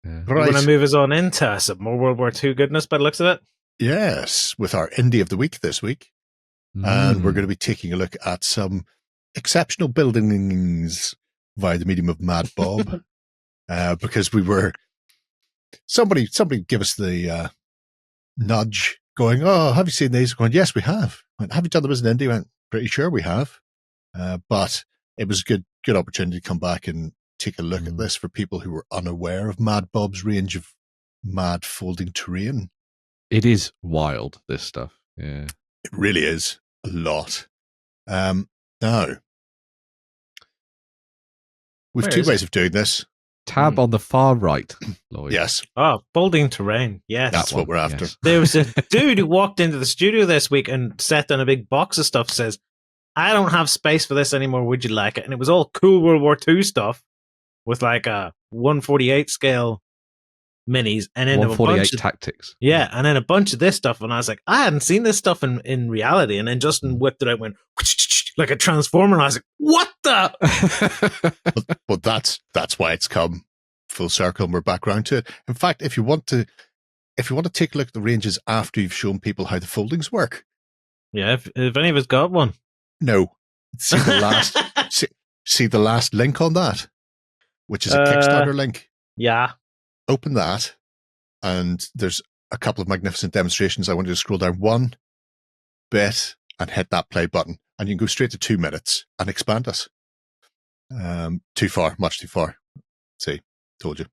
Yeah. You want to Right. move us on into some more World War II goodness by the looks of it? Yes, with our Indie of the Week this week. And we're going to be taking a look at some exceptional buildings via the medium of Mad Bob. Because we were... Somebody give us the nudge going, oh, have you seen these? Going, yes, we have. Went, have you done them as an indie? Went, pretty sure we have. But it was a good opportunity to come back and take a look at this for people who were unaware of Mad Bob's range of mad folding terrain. It is wild, this stuff. Yeah. It really is a lot. Now, we've two ways of doing this. Tab on the far right, Lloyd. Yes. Oh, folding terrain. Yes. That's what we're after. Yes. There was a dude who walked into the studio this week and set down a big box of stuff, says, I don't have space for this anymore. Would you like it? And it was all cool World War II stuff with like a 148 scale minis and then 148 tactics. Yeah, and then a bunch of this stuff. And I was like, I hadn't seen this stuff in reality. And then Justin whipped it out and went like a transformer. And I was like, what the? But that's why it's come full circle and we're back around to it. In fact, if you want to take a look at the ranges after you've shown people how the foldings work. Yeah, if any of us got one. No. See the last see the last link on that, which is a Kickstarter link. Yeah. Open that, and there's a couple of magnificent demonstrations. I want you to scroll down one bit and hit that play button, and you can go straight to 2 minutes and expand us. Too far, much too far. See, told you.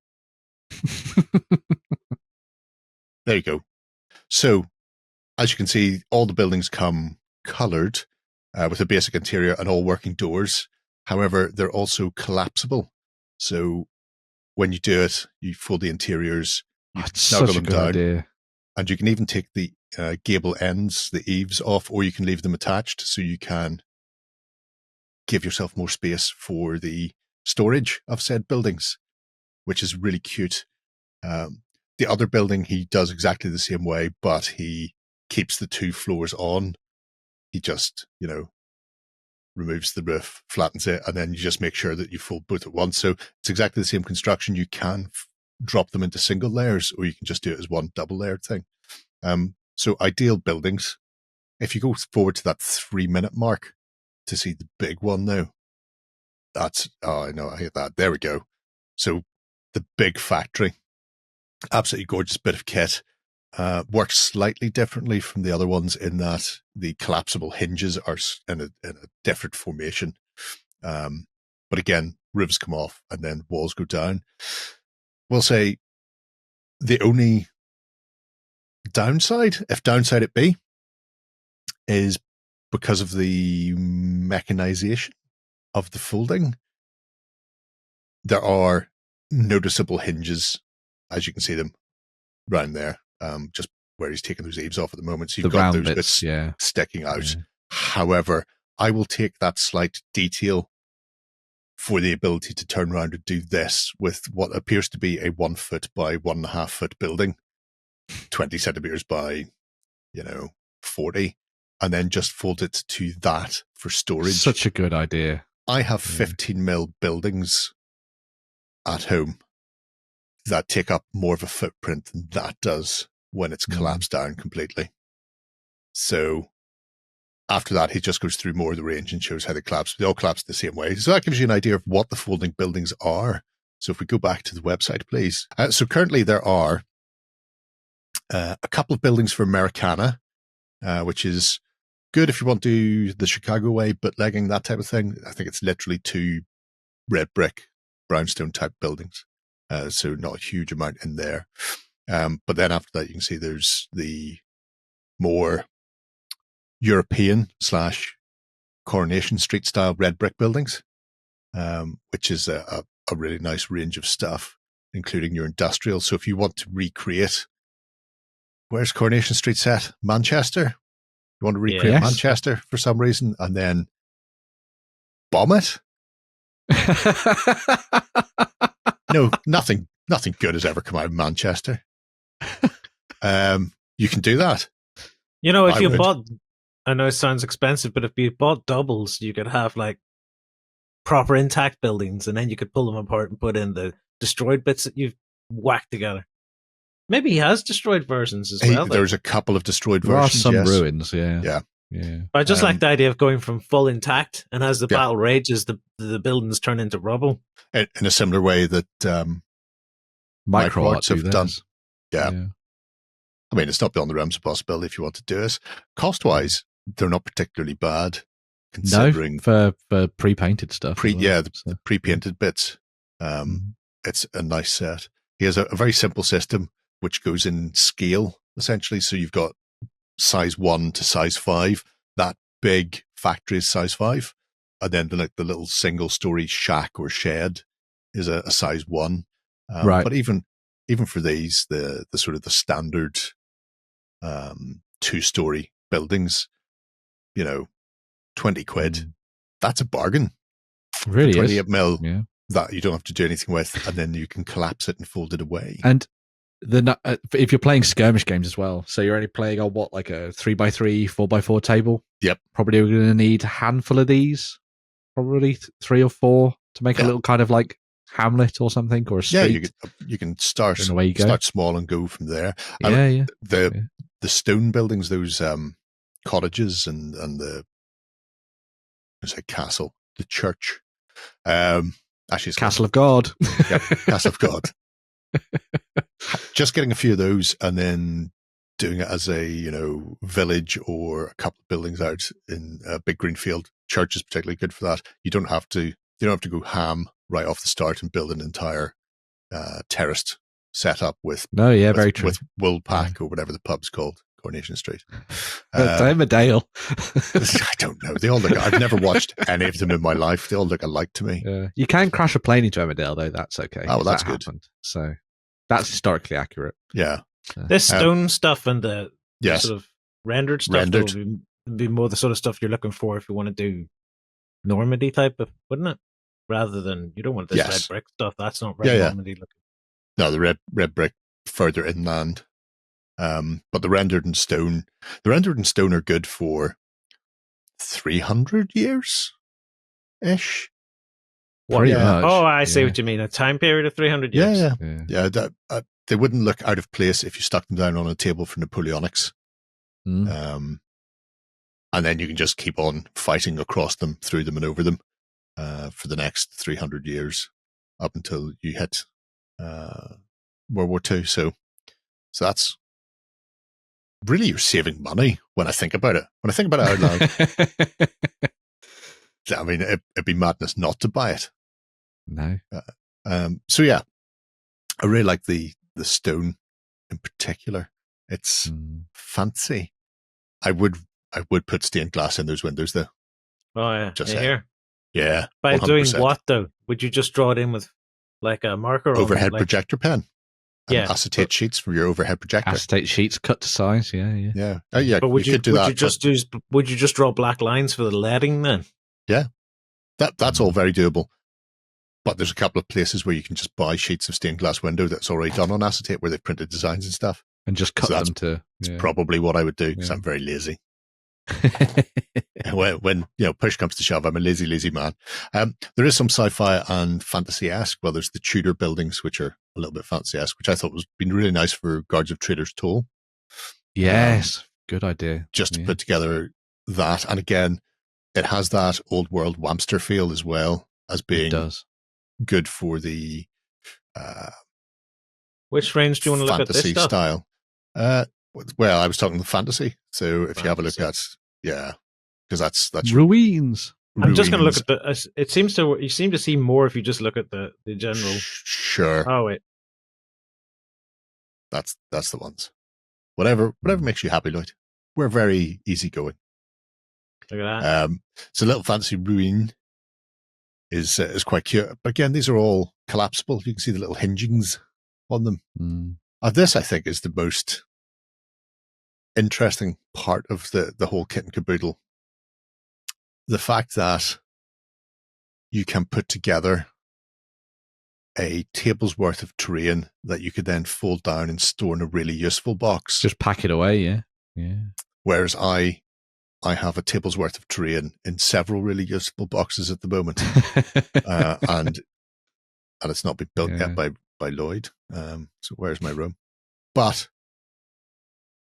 There you go. So, as you can see, all the buildings come colored with a basic interior and all working doors. However, they're also collapsible. So when you do it, you fold the interiors, you snuggle them down, idea. And you can even take the gable ends, the eaves off, or you can leave them attached so you can give yourself more space for the storage of said buildings, which is really cute. The other building, he does exactly the same way, but he keeps the 2 floors on. He just, removes the roof, flattens it, and then you just make sure that you fold both at once. So it's exactly the same construction. You can drop them into single layers, or you can just do it as one double layered thing. So ideal buildings. If you go forward to that 3-minute mark to see the big one now, I know, I hate that. There we go. So the big factory, absolutely gorgeous bit of kit. Works slightly differently from the other ones in that the collapsible hinges are in a different formation. But again, roofs come off and then walls go down. We'll say the only downside, if downside it be, is because of the mechanization of the folding. There are noticeable hinges, as you can see them around there. Just where he's taking those eaves off at the moment. So you've got those bits sticking out. Yeah. However, I will take that slight detail for the ability to turn around and do this with what appears to be a 1 foot by 1.5 foot building, 20 centimeters by, 40, and then just fold it to that for storage. Such a good idea. I have 15 mil buildings at home that take up more of a footprint than that does when it's collapsed down completely. So after that, he just goes through more of the range and shows how they collapse. They all collapse the same way. So that gives you an idea of what the folding buildings are. So if we go back to the website, please. So currently there are a couple of buildings for Americana, which is good if you want to do the Chicago way, bootlegging, that type of thing. I think it's literally 2 red brick, brownstone type buildings. So not a huge amount in there. But then after that, you can see there's the more European / Coronation Street style red brick buildings, which is a really nice range of stuff, including your industrial. So if you want to recreate, where's Coronation Street set? Manchester? You want to recreate Manchester for some reason and then bomb it? No, nothing good has ever come out of Manchester. You can do that. If you bought, I know it sounds expensive, but if you bought doubles, you could have like proper intact buildings, and then you could pull them apart and put in the destroyed bits that you've whacked together. Maybe he has destroyed versions as well. There's a couple of destroyed There versions. are some yes. ruins, yeah. Yeah. Yeah. But I just like the idea of going from full intact, and as the Yeah. battle rages, the buildings turn into rubble. In a similar way that Micro Arts art have done. Yeah. Yeah. I mean, it's not beyond the realms of possibility if you want to do it. Cost-wise, they're not particularly bad, considering for pre-painted stuff. as well, the pre-painted bits. It's a nice set. He has a very simple system which goes in scale, essentially. So you've got size 1 to size 5. That big factory is size 5. And then the little single-story shack or shed is a size 1. Right. But even for these, the sort of the standard 2-story buildings, 20 quid. That's a bargain. Really 28 is. mil Yeah. that you don't have to do anything with, and then you can collapse it and fold it away. And if you're playing skirmish games as well, so you're only playing on what, like a 3x3, 4x4 table? Yep. Probably we're going to need a handful of these, probably 3 or 4 to make a little kind of like hamlet or something, or a street. Yeah, you can start small and go from there. Yeah. The stone buildings, those cottages and the castle, the church. Actually, it's Castle of God. Yep, Castle of God. Just getting a few of those and then doing it as a village or a couple of buildings out in a big green field. Church is particularly good for that. You don't have to go ham right off the start and build an entire terraced setup with very true. with Woolpack or whatever the pub's called, Coronation Street. Emmerdale. I don't know. They all look. I've never watched any of them in my life. They all look alike to me. You can crash a plane into Emmerdale, though. That's okay. Oh, well, that's good. Happened. So that's historically accurate. Yeah. This stone stuff and the sort of rendered stuff would be more the sort of stuff you're looking for if you want to do Normandy type of, wouldn't it? Rather than, you don't want this red brick stuff. That's not red Normandy looking. No, the red brick further inland. But the rendered in stone are good for 300 years ish. Pretty much. Oh, I see what you mean. A time period of 300 years. Yeah. They wouldn't look out of place if you stuck them down on a table for Napoleonics. And then you can just keep on fighting across them, through them, and over them for the next 300 years up until you hit World War II. So that's really, you're saving money when I think about it. When I think about it out loud, I mean, it'd be madness not to buy it. No. So yeah, I really like the stone in particular. It's fancy. I would put stained glass in those windows though. Oh yeah, just here. Yeah. By 100%. doing what though? Would you just draw it in with like a marker? Overhead projector pen. And acetate sheets for your overhead projector. Acetate sheets cut to size. Yeah. Oh yeah. But would you just draw black lines for the leading then? Yeah. That's all very doable. But there's a couple of places where you can just buy sheets of stained glass window that's already done on acetate, where they've printed designs and stuff. And just cut them to... That's probably what I would do, because I'm very lazy. when push comes to shove, I'm a lazy man. There is some sci-fi and fantasy-esque. Well, there's the Tudor buildings, which are a little bit fantasy-esque, which I thought was been really nice for Guards of Trader's Toll. Yes, good idea. Just to put together that. And again, it has that old world Wamster feel as well, as being good for the which range do you want to look at this fantasy stuff? style. Well, I was talking the fantasy. So if you have a look at, because that's ruins. I'm just going to look at the. It seems to you seem to see more if you just look at the general. Sure. Oh wait, that's the ones. Whatever makes you happy, Lloyd. We're very easygoing. Look at that. So little fantasy ruin is quite cute. But again, these are all collapsible. You can see the little hingings on them. This, I think, is the most interesting part of the whole kit and caboodle. The fact that you can put together a table's worth of terrain that you could then fold down and store in a really useful box. Just pack it away, yeah. Whereas I have a table's worth of terrain in several really useful boxes at the moment, and it's not been built yet by by Lloyd. So where's my room? But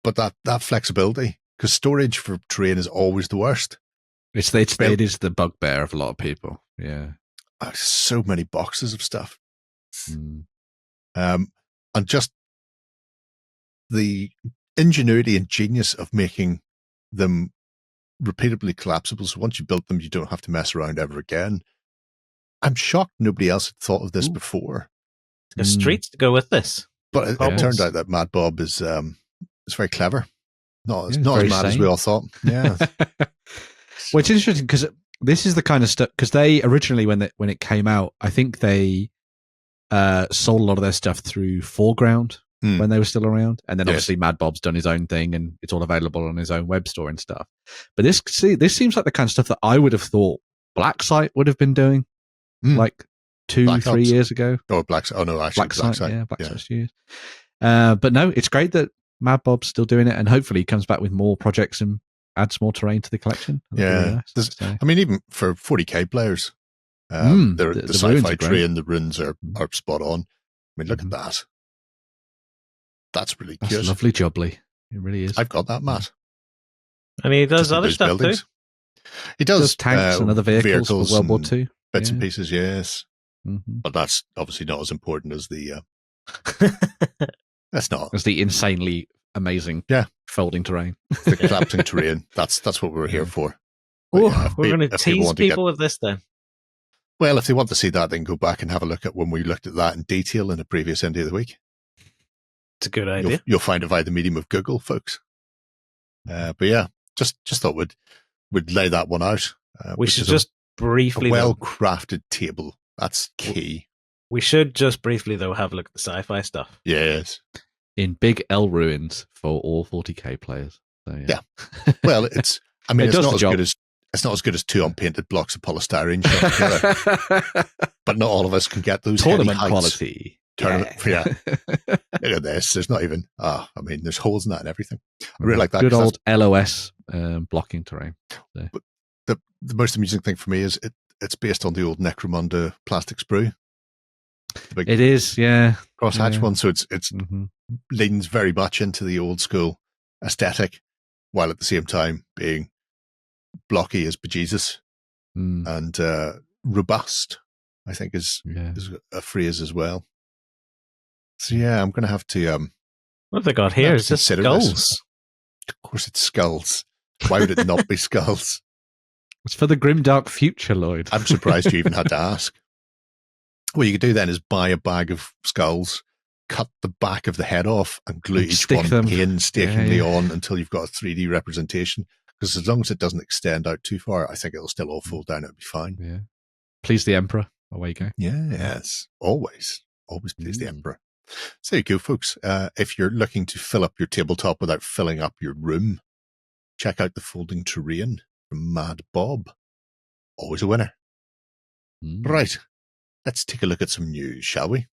that flexibility, because storage for terrain is always the worst. It is the bugbear of a lot of people. Yeah. So many boxes of stuff. Mm. And just the ingenuity and genius of making them repeatably collapsible. So once you built them, you don't have to mess around ever again. I'm shocked nobody else had thought of this before. There's streets to go with this. But it turned out that Mad Bob is very clever. Not as mad as we all thought. Yeah. Well, it's interesting because this is the kind of stuff, because they originally, when it came out, I think they sold a lot of their stuff through Foreground when they were still around. And then obviously Mad Bob's done his own thing and it's all available on his own web store and stuff. But this seems like the kind of stuff that I would have thought Blacksite would have been doing like 2-3 years ago. Oh, Blacksite. Oh, no, actually, Blacksite. Yeah, Blacksite's years. But no, it's great that Mad Bob's still doing it, and hopefully he comes back with more projects and adds more terrain to the collection. Yeah. I mean, even for 40k players, the sci-fi tree and the runes are spot on. I mean, look at that. That's really cute. That's lovely jubbly. It really is. I've got that, Matt. And he does other stuff buildings. Too. He does tanks and other vehicles for World War II. Bits and pieces, yes. But that's obviously not as important as the... that's not. As the insanely amazing folding terrain. The collapsing terrain. That's what we were here for. We're going to tease people with this then. Well, if they want to see that, they can go back and have a look at when we looked at that in detail in a previous Indie of the Week. It's a good idea. You'll find it via the medium of Google, folks. But yeah, just thought we'd lay that one out. We should just briefly... A well-crafted table. That's key. We should just briefly, though, have a look at the sci-fi stuff. Yes. In big L ruins for all 40k players. So, yeah. Well, it's not as good as 2 unpainted blocks of polystyrene shot together. But not all of us can get those tournament quality. Look at this. There's not even. There's holes in that and everything. I really like that. Good old LOS blocking terrain. So. But the most amusing thing for me is it's based on the old Necromunda plastic sprue. It is, yeah. Crosshatch one, so it's leans very much into the old school aesthetic, while at the same time being blocky as bejesus and robust, I think is a phrase as well. So yeah, I'm going to have to... what have they got here? Is this skulls? This. Of course it's skulls. Why would it not be skulls? It's for the grimdark future, Lloyd. I'm surprised you even had to ask. What you could do then is buy a bag of skulls, cut the back of the head off, and glue each one painstakingly on until you've got a 3D representation. Because as long as it doesn't extend out too far, I think it'll still all fold down. It'll be fine. Yeah. Please the Emperor. Away you go. Yes. Always please the Emperor. So there you go, folks. If you're looking to fill up your tabletop without filling up your room, check out the folding terrain from Mad Bob. Always a winner. Right. Let's take a look at some news, shall we?